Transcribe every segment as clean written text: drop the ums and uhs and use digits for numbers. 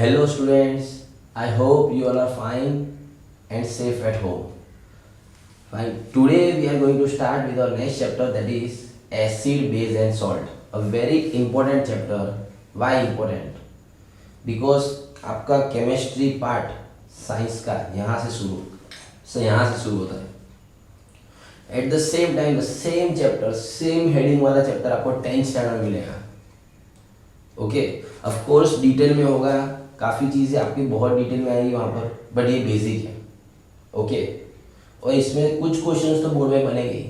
Hello students, I hope you all are fine and safe at home. Fine. Today we are going to start with our next chapter, that is acid, base and salt. A very important chapter. Why important? Because आपका chemistry part science का यहाँ से शुरू होता है. At the same time the same chapter, same heading वाला chapter आपको 10th standard में मिलेगा. ओके, ऑफ कोर्स डिटेल में होगा, काफ़ी चीज़ें आपकी बहुत डिटेल में आएगी वहाँ पर, बट ये बेसिक है. ओके, और इसमें कुछ क्वेश्चंस तो बोर्ड में बनेंगे ही.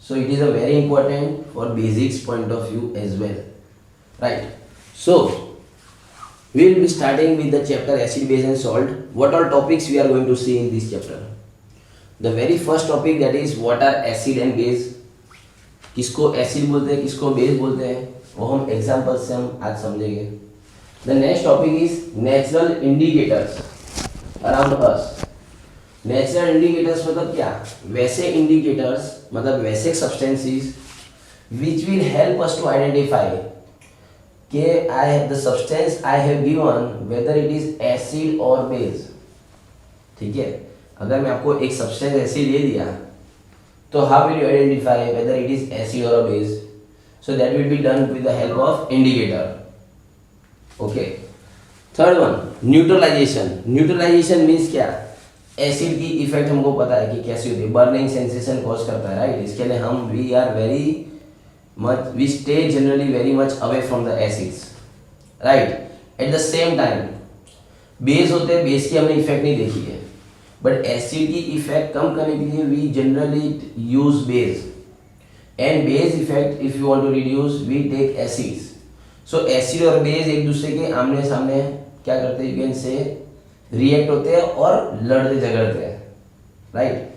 So it is a very important for basics point of view as well, right. So we will be starting with the chapter acid, base and salt. What all topics we are going to see in this chapter? The very first topic, that is what are acid and base. किसको acid बोलते हैं, किसको base बोलते हैं, वो हम example से हम आज समझेंगे. The next topic is natural indicators around us. Natural indicators मतलब क्या? वैसे indicators मतलब वैसे substances which will help us to identify कि the substance I have given whether it is acid or base. ठीक है, अगर मैं आपको एक सब्सटेंस एसिड दे दिया तो how will you identify whether it is acid or a base? So that will be done with the help of indicator. Okay. Third one, neutralization. Neutralization means क्या? Acid की इफेक्ट हमको पता है कि कैसी होती है, बर्निंग सेंसेशन कॉज करता है, राइट. इसके लिए हम we stay generally very much away from the acids, right. At the same time base होते हैं, बेस की हमने इफेक्ट नहीं देखी है, बट एसिड की इफेक्ट कम करने के लिए we generally use base, and base effect if you want to reduce we take acids. So acid और बेस एक दूसरे के आमने सामने क्या करते हैं, यू कैन से रिएक्ट होते हैं और लड़ते झगड़ते हैं, right.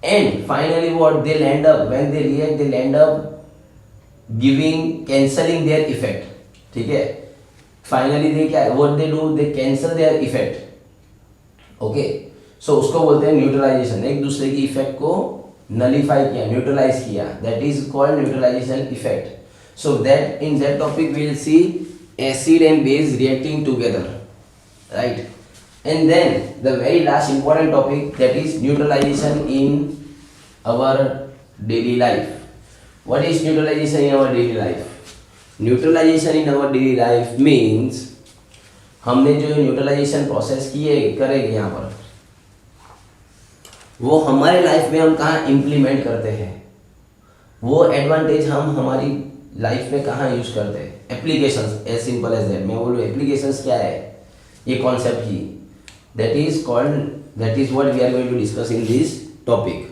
And finally what they land up, when they react they land up giving cancelling their effect. ठीक है, फाइनली दे क्या, what they do, they cancel their effect. Okay, so उसको बोलते हैं न्यूट्रलाइजेशन. एक दूसरे की इफेक्ट को नलीफाई किया, न्यूट्रलाइज किया, that is called neutralisation effect. So that in that topic we will see acid and base reacting together, right. And then the very last important topic, that is neutralisation in our daily life. What is neutralization in our daily life? Neutralization in our daily life means हमने जो neutralisation process करेंगे यहाँ पर, वो हमारे life में हम कहाँ इम्प्लीमेंट करते हैं, वो एडवांटेज हम हमारी लाइफ में कहाँ यूज करते हैं. Applications, as simple as that. मैं बोलूँ एप्लीकेशंस क्या है, ये कॉन्सेप्ट की, that is what we are going to discuss in this topic.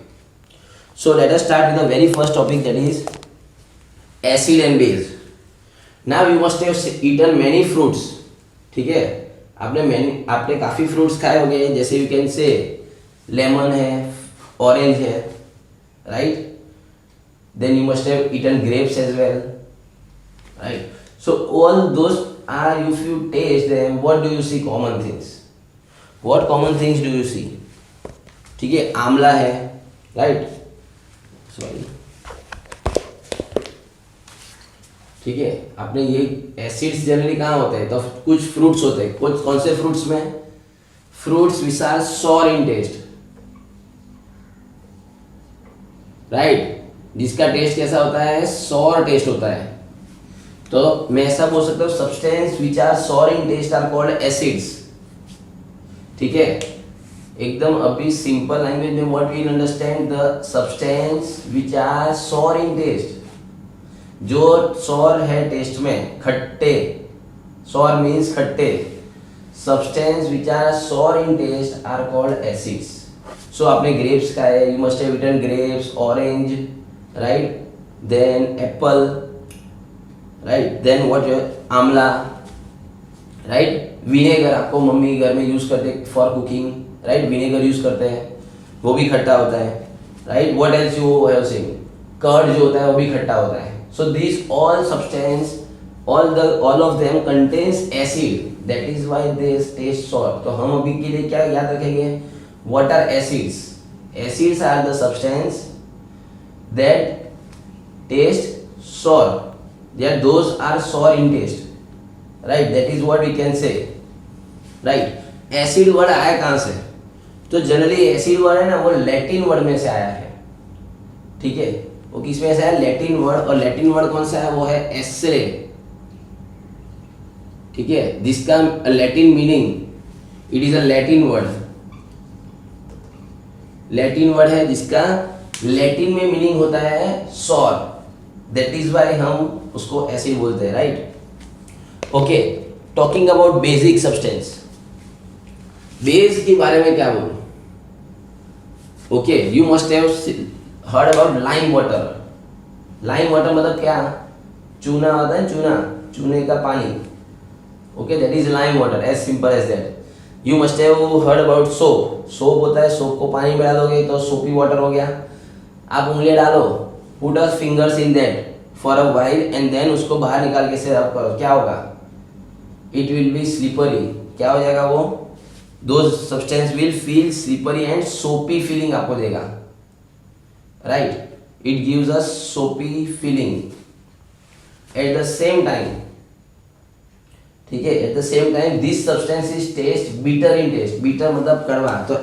So let us start with the very first topic, that is acid and base. Now you must have eaten many fruits. ठीक है, आपने काफ़ी fruits खाए होंगे, जैसे you can say lemon है, orange है, right. Then you must have eaten grapes as well, right. So all those are, if you taste them, what do you see common things, what common things do you see. ठीक है, आंवला है, right. Sorry, ठीक है, आपने ये acids generally कहाँ होते हैं, तो कुछ फ्रूट्स होते हैं. कुछ कौन से फ्रूट्स में, fruits which are sour in taste, right. जिसका टेस्ट कैसा होता है, सॉर टेस्ट होता है. तो मैं ऐसा बोल सकता हूँ, substance which are sour in taste are called acids. ठीक है, एकदम अभी सिंपल लैंग्वेज में what we understand, the substance which are sour in taste. जो सॉर है टेस्ट में, खट्टे, सॉर मीन्स खट्टे, substance which are sour in taste are called acids. So आपने ग्रेप्स खाए, you must have eaten grapes, orange, right. Then apple, right. Then what, amla, right. Vinegar आपको mummy घर में यूज करते for cooking, right. Vinegar use करते हैं, वो भी खट्टा होता है, right. What else you have seen, curd जो होता है वो भी खट्टा होता है. So this all substance, all of them contains acid, that is why they taste sour. तो हम अभी के लिए क्या याद रखेंगे, what are acids? Acids are the substance that taste sour, those are sour in taste, right. That is what we can say. Right. Acid word आया कहाँ से? तो जनरली एसिड वर्ड है ना वो लैटिन वर्ड में से आया है, ठीक है। वो किस में से आया? Latin word. और लैटिन वर्ड कौन सा है? वो है एस्रे, ठीक है, जिसका Latin meaning, it is a Latin word, Latin word है जिसका लैटिन में मीनिंग होता है सॉर, दैट इज वाई हम उसको एसिड बोलते हैं, right. Okay, talking about basic substance, base के बारे में क्या बोलूं? Okay, you must have heard about lime water. Lime water मतलब क्या? चूना होता है, चूना, चूने का पानी, okay, that is lime water, as simple as that. You must have heard about soap. Soap होता है, सोप को पानी में डालोगे तो सोपी वाटर हो गया। आप उंगलियां डालो, put a fingers in that for a while and then उसको बाहर निकाल के से रब करो, क्या होगा? It will be slippery. क्या हो जाएगा वो? Those substance will feel slippery and soapy feeling आपको देगा, right. It gives a soapy feeling at the same time, ठीक है। At the same time this substance is taste bitter in taste. Bitter मतलब कड़वा, तो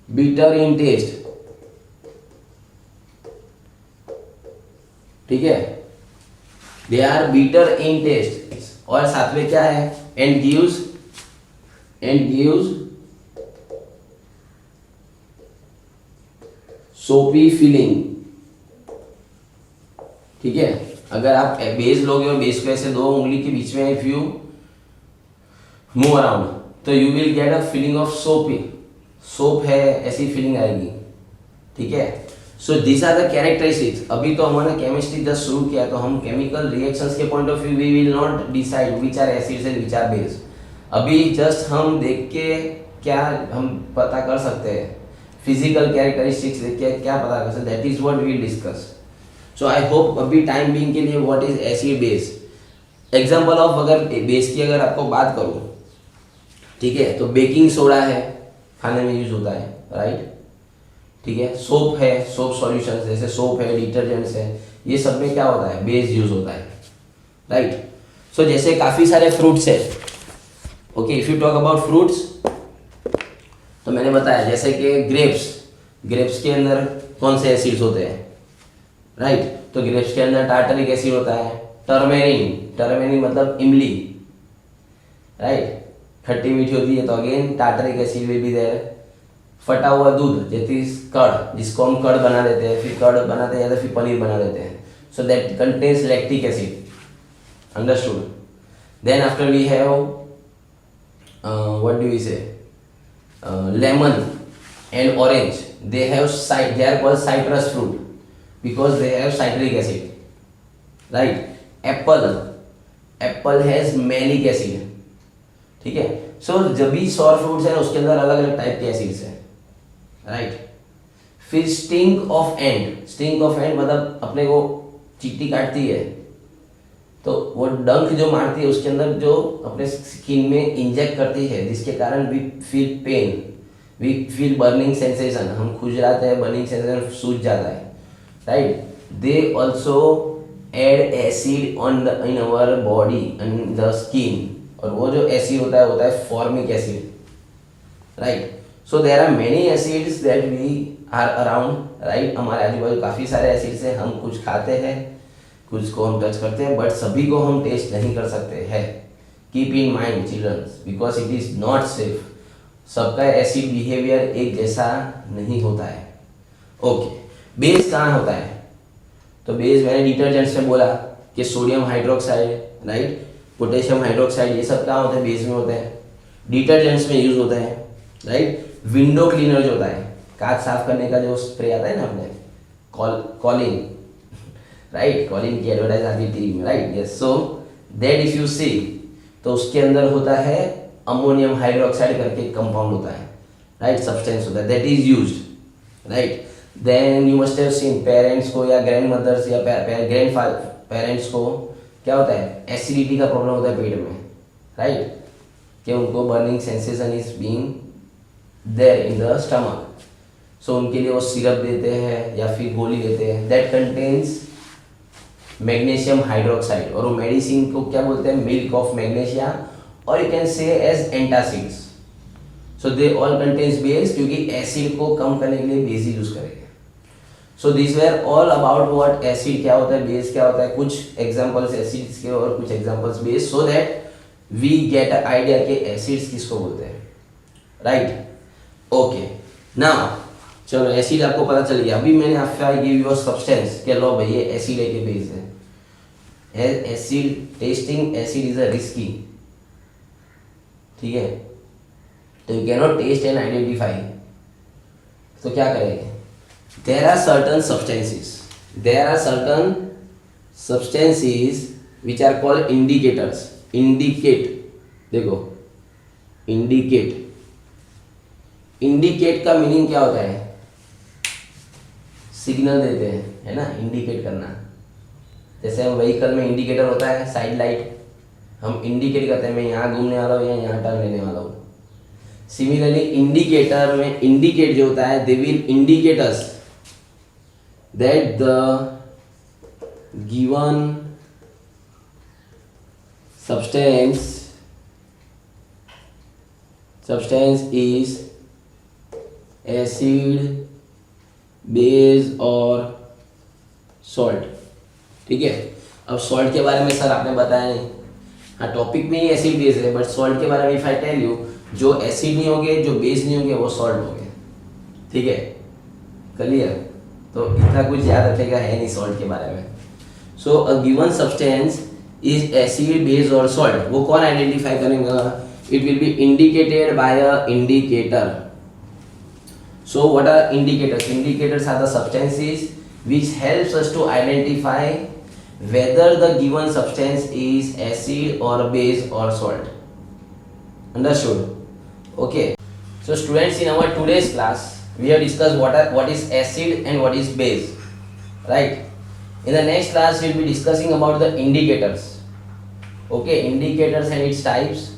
बिटर इन टेस्ट, ठीक है, they are bitter in taste. और साथ में क्या है? एंड गिव्स सोपी फीलिंग, ठीक है। अगर आप बेस लोगे और बेस को ऐसे दो उंगली के बीच में इफ यू मूव अराउंड तो you will get a feeling of soapy, soap है ऐसी फीलिंग आएगी, ठीक है। So this are the characteristics. अभी तो हमने केमिस्ट्री जस्ट शुरू किया, तो हम केमिकल रिएक्शंस के point of view we will not decide which are acids and which are base. अभी जस्ट हम देख के क्या हम पता कर सकते हैं, फिजिकल कैरेक्टरिस्टिक्स देख के क्या पता कर सकते, that is what we discuss. So I hope अभी टाइम बीइंग के लिए what is acid base. Example of अगर बेस की अगर आपको बात करूं, ठीक है, तो बेकिंग सोडा है, खाने में यूज होता है, राइट, ठीक है। सोप है, सोप सॉल्यूशंस जैसे सोप है, डिटर्जेंट्स है, ये सब में क्या होता है? बेस यूज होता है, राइट। सो जैसे काफी सारे फ्रूट्स है, okay, if you talk about fruits तो मैंने बताया जैसे कि ग्रेप्स के अंदर कौन से एसिड्स होते हैं, राइट। तो ग्रेप्स के अंदर टार्टरिक एसिड होता है, टर्मेरिन मतलब इमली, राइट, खट्टी मीठी होती है तो again tartaric acid will be there. फटा हुआ दूध जैसे कर्ड, जिसको हम कर्ड बना देते हैं, फिर कर्ड बनाते हैं या तो फिर पनीर बना देते हैं, so that contains lactic acid, understood. Then after we have what do we say, lemon and orange, they are called citrus fruit because they have citric acid, right। apple has malic acid, ठीक है। सो जब भी सौर fruits हैं उसके अंदर अलग अलग टाइप के एसिड्स हैं, राइट। फिर स्टिंग ऑफ एंड मतलब अपने को चींटी काटती है तो वो डंक जो मारती है उसके अंदर जो अपने स्किन में इंजेक्ट करती है, जिसके कारण we feel pain, we feel burning sensation, हम खुजलाते हैं, बर्निंग सेंसेशन सूज जाता है, right. They also add acid on the in our body in the skin, और वो जो एसिड होता है formic acid, right. So there are many acids that we are around, right. हमारे आजू बाजू काफ़ी सारे एसिड्स हैं, हम कुछ खाते हैं, कुछ को हम टच करते हैं, बट सभी को हम टेस्ट नहीं कर सकते हैं। Keep in mind childrens, because it is not safe. सबका एसिड बिहेवियर एक जैसा नहीं होता है, ओके। बेस कहाँ होता है? तो बेस मैंने डिटर्जेंट्स में बोला कि sodium hydroxide, right, potassium hydroxide, ये सब कहाँ होते हैं? बेस में होते हैं, डिटर्जेंट्स में यूज होते हैं, राइट। विंडो क्लीनर जो होता है, कांच साफ करने का जो स्प्रे आता है ना अपने, कॉलिन, राइट, कॉलिन की एडवर्टाइज आती है टीवी में, right, yes. So that if you see तो उसके अंदर होता है अमोनियम हाइड्रोक्साइड करके कंपाउंड होता है, राइट, सब्सटेंस होता है, that is used, right. Then you must have seen parents को या ग्रैंड मदर्स या ग्रैंड पेरेंट्स को क्या होता है? एसिडिटी का प्रॉब्लम होता है पेट में, राइट, कि उनको burning sensation is being there in the stomach, so उनके लिए वो सिरप देते हैं या फिर गोली देते हैं दैट कंटेन्स मैग्नीशियम हाइड्रोक्साइड, और वो मेडिसिन को क्या बोलते हैं, मिल्क ऑफ मैग्नीशिया, और you can say as antacids. So they all contains base, क्योंकि एसिड को कम करने के लिए बेस यूज करेंगे. So this were all about what acid क्या होता है, बेस क्या होता है, कुछ एग्जांपल्स एसिड्स के और कुछ examples base, so that we get a idea कि एसिड्स किसको बोलते हैं. Right, okay. नाउ चलो एसिड आपको पता चल गया. अभी मैंने आपका गिव यू सब्सटेंस के लो भाई ये एसिड है कि बेस है. Acid testing acid is a risky. ठीक है, तो you cannot test and identify. तो क्या करेंगे, there are certain substances which are called indicators. Indicate, देखो इंडिकेट का मीनिंग क्या होता है, सिग्नल देते हैं, है ना, इंडिकेट करना. जैसे हम व्हीकल में इंडिकेटर होता है, साइड लाइट, हम इंडिकेट करते हैं मैं यहाँ घूमने वाला हूँ या यहाँ टर्न लेने वाला हूँ. सिमिलरली इंडिकेटर में इंडिकेट जो होता है, they will indicate us that the given substance is acid, base और सॉल्ट. ठीक है, अब सॉल्ट के बारे में सर आपने बताया नहीं. हाँ, टॉपिक में ही एसिड बेस है, बट सॉल्ट के बारे में इफ आई टेल यू, जो एसिड नहीं होंगे, जो बेस नहीं होंगे, वो सॉल्ट होंगे. ठीक है, क्लियर. तो इतना कुछ याद रखेगा है नहीं सॉल्ट के बारे में. So a given substance is acid, base और सॉल्ट. वो कौन आइडेंटिफाई करेगा, it will be indicated by a indicator. So what are indicators? Indicators are the substances which helps us to identify whether the given substance is acid or base or salt. Understood? Okay. So students, in our today's class we have discussed what is acid and what is base. Right? In the next class we will be discussing about the indicators. Okay, indicators and its types.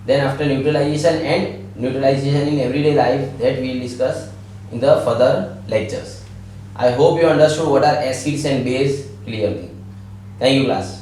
Then after neutralization in everyday life, that we will discuss in the further lectures. I hope you understood what are acids and base clearly. Thank you class.